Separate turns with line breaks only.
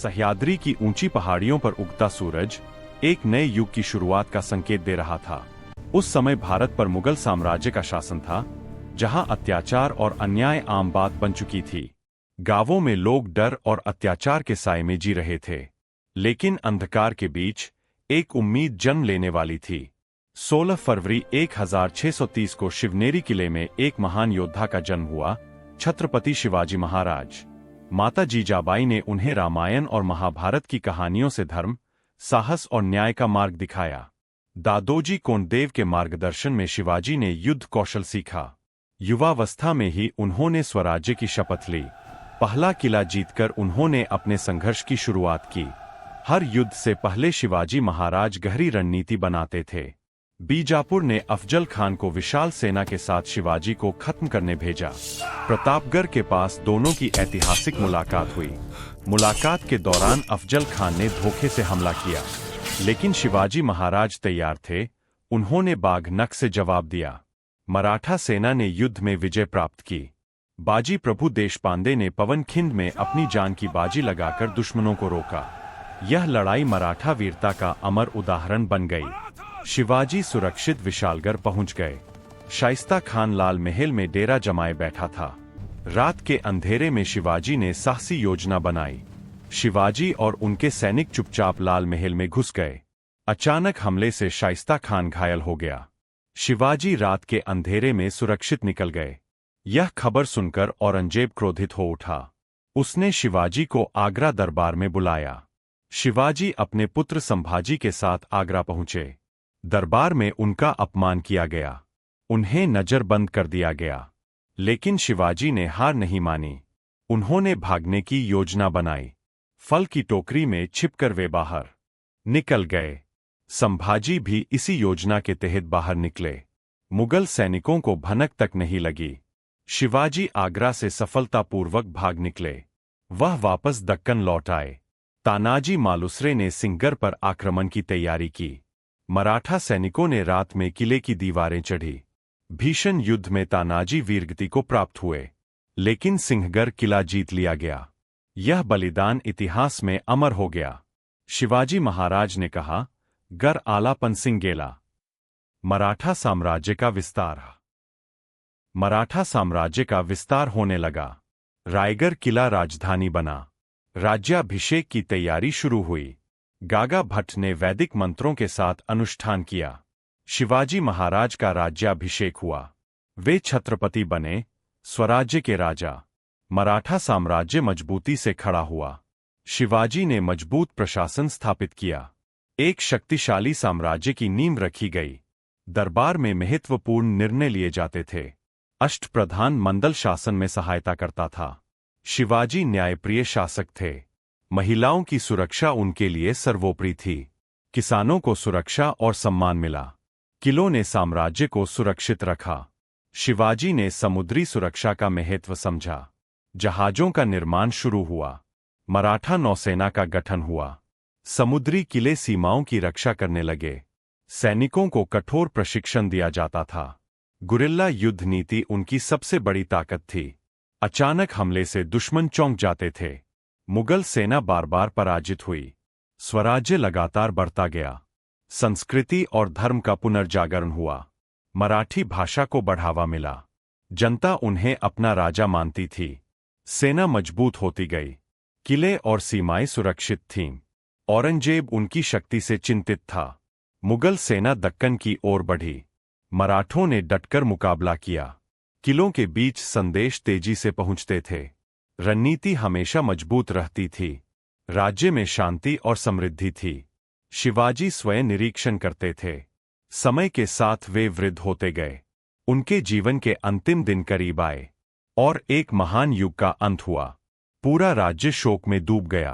सह्याद्री की ऊंची पहाड़ियों पर उगता सूरज एक नए युग की शुरुआत का संकेत दे रहा था। उस समय भारत पर मुगल साम्राज्य का शासन था, जहां अत्याचार और अन्याय आम बात बन चुकी थी। गांवों में लोग डर और अत्याचार के साए में जी रहे थे, लेकिन अंधकार के बीच एक उम्मीद जन्म लेने वाली थी। 16 फरवरी 1630 को शिवनेरी किले में एक महान योद्धा का जन्म हुआ, छत्रपति शिवाजी महाराज। माता जीजाबाई ने उन्हें रामायण और महाभारत की कहानियों से धर्म, साहस और न्याय का मार्ग दिखाया। दादोजी कोंडदेव के मार्गदर्शन में शिवाजी ने युद्ध कौशल सीखा। युवावस्था में ही उन्होंने स्वराज्य की शपथ ली। पहला किला जीतकर उन्होंने अपने संघर्ष की शुरुआत की। हर युद्ध से पहले शिवाजी महाराज गहरी रणनीति बनाते थे। बीजापुर ने अफजल खान को विशाल सेना के साथ शिवाजी को खत्म करने भेजा। प्रतापगढ़ के पास दोनों की ऐतिहासिक मुलाकात हुई। मुलाकात के दौरान अफजल खान ने धोखे से हमला किया, लेकिन शिवाजी महाराज तैयार थे। उन्होंने बाघ नख से जवाब दिया। मराठा सेना ने युद्ध में विजय प्राप्त की। बाजी प्रभु देशपांडे ने पवनखिंड में अपनी जान की बाजी लगाकर दुश्मनों को रोका। यह लड़ाई मराठा वीरता का अमर उदाहरण बन गई। शिवाजी सुरक्षित विशालगढ़ पहुंच गए। शाइस्ता खान लाल महल में डेरा जमाए बैठा था। रात के अंधेरे में शिवाजी ने साहसी योजना बनाई। शिवाजी और उनके सैनिक चुपचाप लाल महल में घुस गए। अचानक हमले से शाइस्ता खान घायल हो गया। शिवाजी रात के अंधेरे में सुरक्षित निकल गए। यह खबर सुनकर औरंगजेब क्रोधित हो उठा। उसने शिवाजी को आगरा दरबार में बुलाया। शिवाजी अपने पुत्र संभाजी के साथ आगरा पहुंचे। दरबार में उनका अपमान किया गया। उन्हें नजरबंद कर दिया गया, लेकिन शिवाजी ने हार नहीं मानी। उन्होंने भागने की योजना बनाई। फल की टोकरी में छिपकर वे बाहर निकल गए। संभाजी भी इसी योजना के तहत बाहर निकले। मुगल सैनिकों को भनक तक नहीं लगी। शिवाजी आगरा से सफलतापूर्वक भाग निकले। वह वापस दक्कन लौट आए। तानाजी मालुसरे ने सिंहगढ़ पर आक्रमण की तैयारी की। मराठा सैनिकों ने रात में किले की दीवारें चढ़ी। भीषण युद्ध में तानाजी वीरगति को प्राप्त हुए, लेकिन सिंहगढ़ किला जीत लिया गया। यह बलिदान इतिहास में अमर हो गया। शिवाजी महाराज ने कहा, गर आलापन सिंह गेला। मराठा साम्राज्य का विस्तार। मराठा साम्राज्य का विस्तार होने लगा। रायगढ़ किला राजधानी बना। राज्याभिषेक की तैयारी शुरू हुई। गागा भट्ट ने वैदिक मंत्रों के साथ अनुष्ठान किया। शिवाजी महाराज का राज्याभिषेक हुआ। वे छत्रपति बने, स्वराज्य के राजा। मराठा साम्राज्य मजबूती से खड़ा हुआ। शिवाजी ने मजबूत प्रशासन स्थापित किया। एक शक्तिशाली साम्राज्य की नींव रखी गई। दरबार में महत्वपूर्ण निर्णय लिए जाते थे। अष्टप्रधान मंडल शासन में सहायता करता था। शिवाजी न्यायप्रिय शासक थे। महिलाओं की सुरक्षा उनके लिए सर्वोपरि थी। किसानों को सुरक्षा और सम्मान मिला। किलों ने साम्राज्य को सुरक्षित रखा। शिवाजी ने समुद्री सुरक्षा का महत्व समझा। जहाजों का निर्माण शुरू हुआ। मराठा नौसेना का गठन हुआ। समुद्री किले सीमाओं की रक्षा करने लगे। सैनिकों को कठोर प्रशिक्षण दिया जाता था। गुरिल्ला युद्ध नीति उनकी सबसे बड़ी ताकत थी। अचानक हमले से दुश्मन चौंक जाते थे। मुगल सेना बार बार पराजित हुई। स्वराज्य लगातार बढ़ता गया। संस्कृति और धर्म का पुनर्जागरण हुआ। मराठी भाषा को बढ़ावा मिला। जनता उन्हें अपना राजा मानती थी। सेना मजबूत होती गई। किले और सीमाएं सुरक्षित थीं। औरंगजेब उनकी शक्ति से चिंतित था। मुगल सेना दक्कन की ओर बढ़ी। मराठों ने डटकर मुकाबला किया। किलों के बीच संदेश तेजी से पहुंचते थे। रणनीति हमेशा मजबूत रहती थी। राज्य में शांति और समृद्धि थी। शिवाजी स्वयं निरीक्षण करते थे। समय के साथ वे वृद्ध होते गए। उनके जीवन के अंतिम दिन करीब आए और एक महान युग का अंत हुआ। पूरा राज्य शोक में डूब गया।